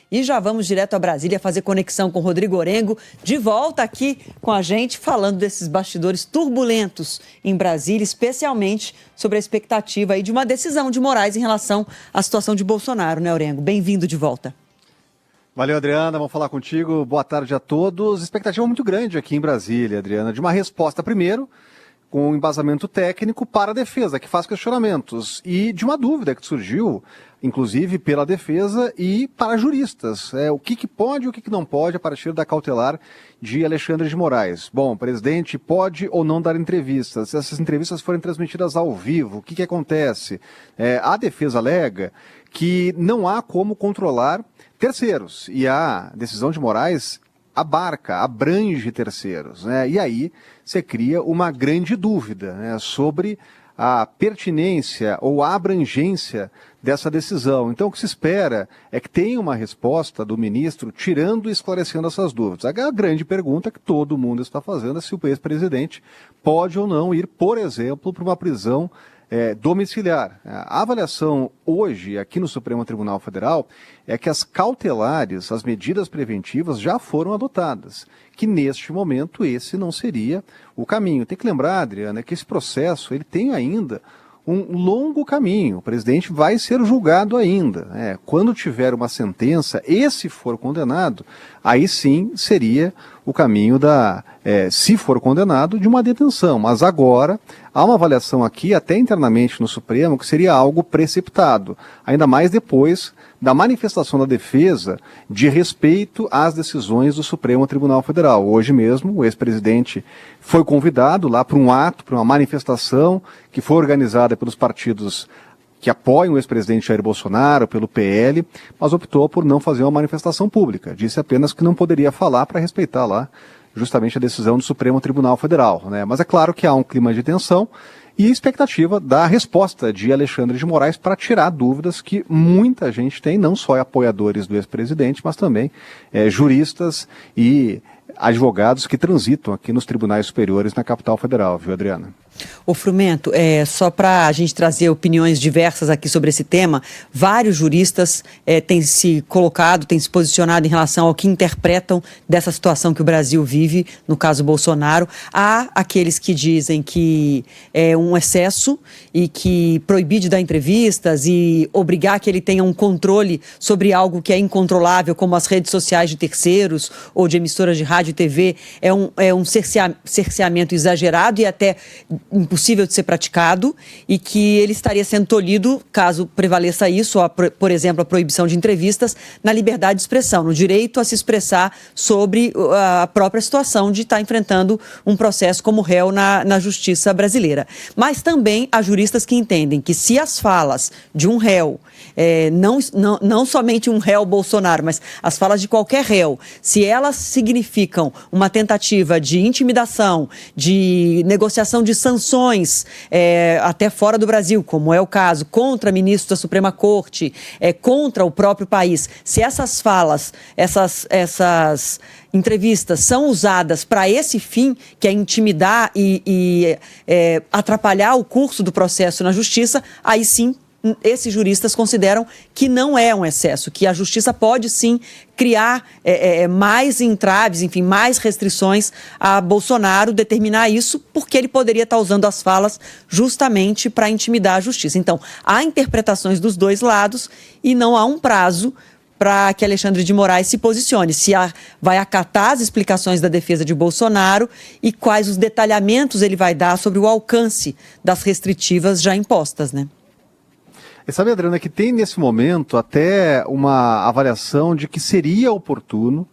E já vamos direto a Brasília fazer conexão com o Rodrigo Orengo, de volta aqui com a gente, falando desses bastidores turbulentos em Brasília, especialmente sobre a expectativa aí de uma decisão de Moraes em relação à situação de Bolsonaro, né, Orengo? Bem-vindo de volta. Valeu, Adriana, vamos falar contigo. Boa tarde a todos. Expectativa muito grande aqui em Brasília, Adriana, de uma resposta, primeiro, com um embasamento técnico para a defesa, que faz questionamentos, e de uma dúvida que surgiu, inclusive pela defesa e para juristas. O que pode e o que não pode a partir da cautelar de Alexandre de Moraes. Bom, o presidente pode ou não dar entrevistas. Se essas entrevistas forem transmitidas ao vivo, o que acontece? A defesa alega que não há como controlar terceiros, e a decisão de Moraes abrange terceiros, né? E aí você cria uma grande dúvida, né, sobre a pertinência ou a abrangência dessa decisão. Então o que se espera é que tenha uma resposta do ministro tirando e esclarecendo essas dúvidas. A grande pergunta que todo mundo está fazendo é se o ex-presidente pode ou não ir, por exemplo, para uma prisão domiciliar. A avaliação hoje, aqui no Supremo Tribunal Federal, é que as cautelares, as medidas preventivas já foram adotadas, que neste momento esse não seria o caminho. Tem que lembrar, Adriana, que esse processo ele tem ainda um longo caminho. O presidente vai ser julgado ainda. Quando tiver uma sentença, e se for condenado, aí sim seria o caminho se for condenado, de uma detenção. Mas agora há uma avaliação aqui, até internamente no Supremo, que seria algo precipitado. Ainda mais depois da manifestação da defesa de respeito às decisões do Supremo Tribunal Federal. Hoje mesmo, o ex-presidente foi convidado lá para um ato, para uma manifestação que foi organizada pelos partidos que apoiam o ex-presidente Jair Bolsonaro, pelo PL, mas optou por não fazer uma manifestação pública. Disse apenas que não poderia falar para respeitar lá justamente a decisão do Supremo Tribunal Federal, né? Mas é claro que há um clima de tensão e expectativa da resposta de Alexandre de Moraes para tirar dúvidas que muita gente tem, não só apoiadores do ex-presidente, mas também juristas e advogados que transitam aqui nos tribunais superiores na capital federal, viu, Adriana? Ô Frumento, só para a gente trazer opiniões diversas aqui sobre esse tema, vários juristas têm se colocado, têm se posicionado em relação ao que interpretam dessa situação que o Brasil vive, no caso Bolsonaro. Há aqueles que dizem que é um excesso e que proibir de dar entrevistas e obrigar que ele tenha um controle sobre algo que é incontrolável, como as redes sociais de terceiros ou de emissoras de rádio e TV, é um cerceamento exagerado e até impossível de ser praticado, e que ele estaria sendo tolhido, caso prevaleça isso, por exemplo, a proibição de entrevistas, na liberdade de expressão, no direito a se expressar sobre a própria situação de estar enfrentando um processo como réu na justiça brasileira. Mas também há juristas que entendem que se as falas de um réu, não somente um réu Bolsonaro, mas as falas de qualquer réu, se elas significam uma tentativa de intimidação, de negociação de sanções, até fora do Brasil, como é o caso, contra ministros da Suprema Corte, contra o próprio país, se essas falas, essas entrevistas são usadas para esse fim, que é intimidar e atrapalhar o curso do processo na justiça, aí sim, esses juristas consideram que não é um excesso, que a justiça pode sim criar mais entraves, enfim, mais restrições a Bolsonaro, determinar isso, porque ele poderia estar usando as falas justamente para intimidar a justiça. Então, há interpretações dos dois lados e não há um prazo para que Alexandre de Moraes se posicione, se vai acatar as explicações da defesa de Bolsonaro e quais os detalhamentos ele vai dar sobre o alcance das restritivas já impostas, né? E sabe, Adriana, que tem nesse momento até uma avaliação de que seria oportuno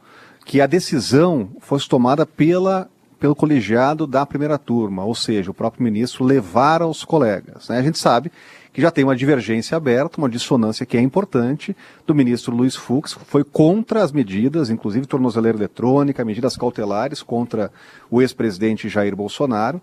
que a decisão fosse tomada pelo colegiado da primeira turma, ou seja, o próprio ministro levar aos colegas, né? A gente sabe que já tem uma divergência aberta, uma dissonância que é importante, do ministro Luiz Fux, que foi contra as medidas, inclusive tornozeleira eletrônica, medidas cautelares contra o ex-presidente Jair Bolsonaro.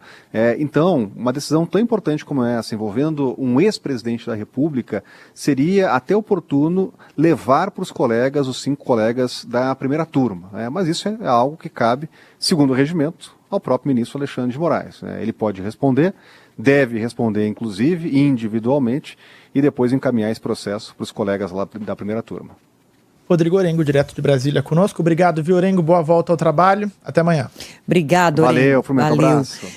Então, uma decisão tão importante como essa, envolvendo um ex-presidente da República, seria até oportuno levar para os colegas, os 5 colegas da primeira turma. Mas isso é algo que cabe, segundo o regimento, ao próprio ministro Alexandre de Moraes. Ele pode responder, deve responder, inclusive, individualmente, e depois encaminhar esse processo para os colegas lá da primeira turma. Rodrigo Orengo, direto de Brasília, conosco. Obrigado, viu, Orengo? Boa volta ao trabalho. Até amanhã. Obrigado, Orengo. Valeu, um abraço.